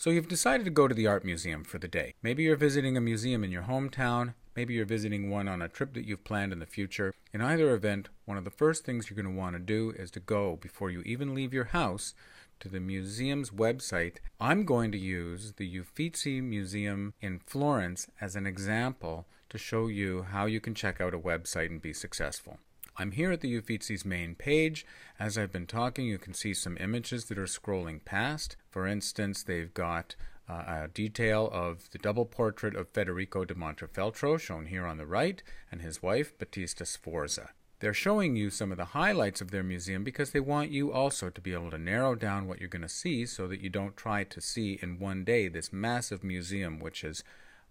So you've decided to go to the art museum for the day. Maybe you're visiting a museum in your hometown. Maybe you're visiting one on a trip that you've planned in the future. In either event, one of the first things you're going to want to do is to go, before you even leave your house, to the museum's website. I'm going to use the Uffizi Museum in Florence as an example to show you how you can check out a website and be successful. I'm here at the Uffizi's main page. As I've been talking, you can see some images that are scrolling past. For instance, they've got a detail of the double portrait of Federico da Montefeltro, shown here on the right, and his wife, Battista Sforza. They're showing you some of the highlights of their museum because they want you also to be able to narrow down what you're going to see so that you don't try to see in one day this massive museum, which is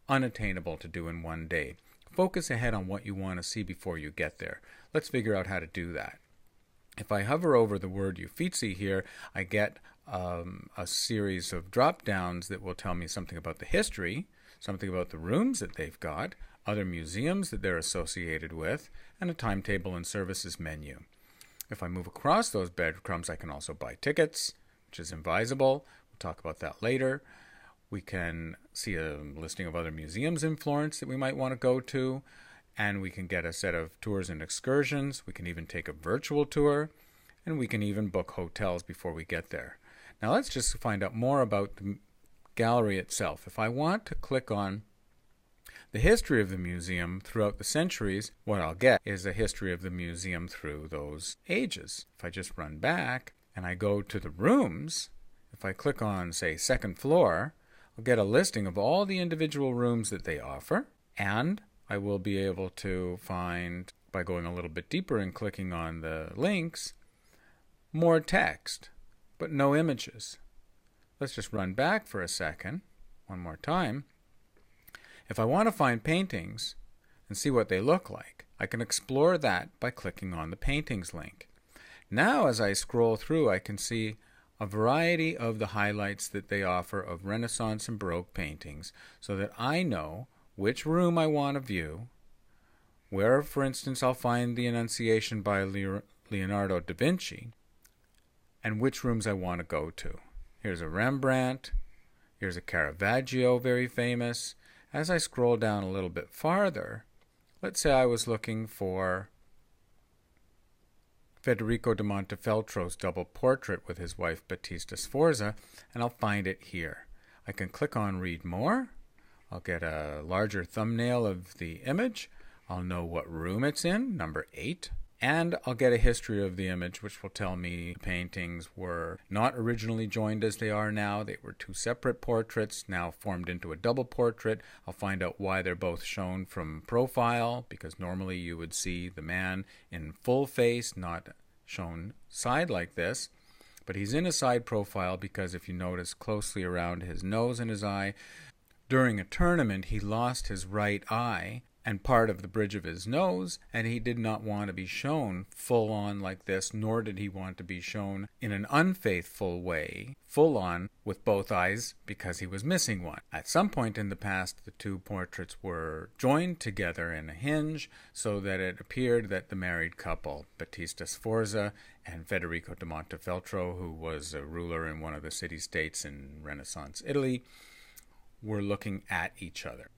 unattainable to do in one day. Focus ahead on what you want to see before you get there. Let's figure out how to do that. If I hover over the word Uffizi here, I get a series of drop-downs that will tell me something about the history, something about the rooms that they've got, other museums that they're associated with, and a timetable and services menu. If I move across those breadcrumbs, I can also buy tickets, which is invisible. We'll talk about that later. We can see a listing of other museums in Florence that we might want to go to, and we can get a set of tours and excursions. We can even take a virtual tour, and we can even book hotels before we get there. Now let's just find out more about the gallery itself. If I want to click on the history of the museum throughout the centuries, what I'll get is a history of the museum through those ages. If I just run back and I go to the rooms, if I click on, say, second floor, I'll get a listing of all the individual rooms that they offer, and I will be able to find, by going a little bit deeper and clicking on the links, more text, but no images. Let's just run back for a second, one more time. If I want to find paintings and see what they look like, I can explore that by clicking on the paintings link. Now as I scroll through, I can see a variety of the highlights that they offer of Renaissance and Baroque paintings so that I know which room I want to view, where, for instance, I'll find the Annunciation by Leonardo da Vinci, and which rooms I want to go to. Here's a Rembrandt. Here's a Caravaggio, very famous. As I scroll down a little bit farther, let's say I was looking for Federico da Montefeltro's double portrait with his wife Battista Sforza, and I'll find it here. I can click on Read More. I'll get a larger thumbnail of the image. I'll know what room it's in, number 8. And I'll get a history of the image, which will tell me the paintings were not originally joined as they are now. They were two separate portraits, now formed into a double portrait. I'll find out why they're both shown from profile, because normally you would see the man in full face, not shown side like this. But he's in a side profile because if you notice closely around his nose and his eye, during a tournament he lost his right eye and part of the bridge of his nose, and he did not want to be shown full on like this, nor did he want to be shown in an unfaithful way, full on with both eyes, because he was missing one. At some point in the past, the two portraits were joined together in a hinge so that it appeared that the married couple, Battista Sforza and Federico da Montefeltro, who was a ruler in one of the city-states in Renaissance Italy, were looking at each other.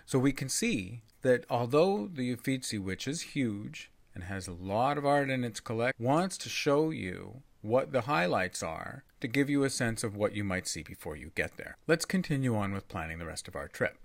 So we can see that although the Uffizi, which is huge and has a lot of art in its collection, wants to show you what the highlights are to give you a sense of what you might see before you get there. Let's continue on with planning the rest of our trip.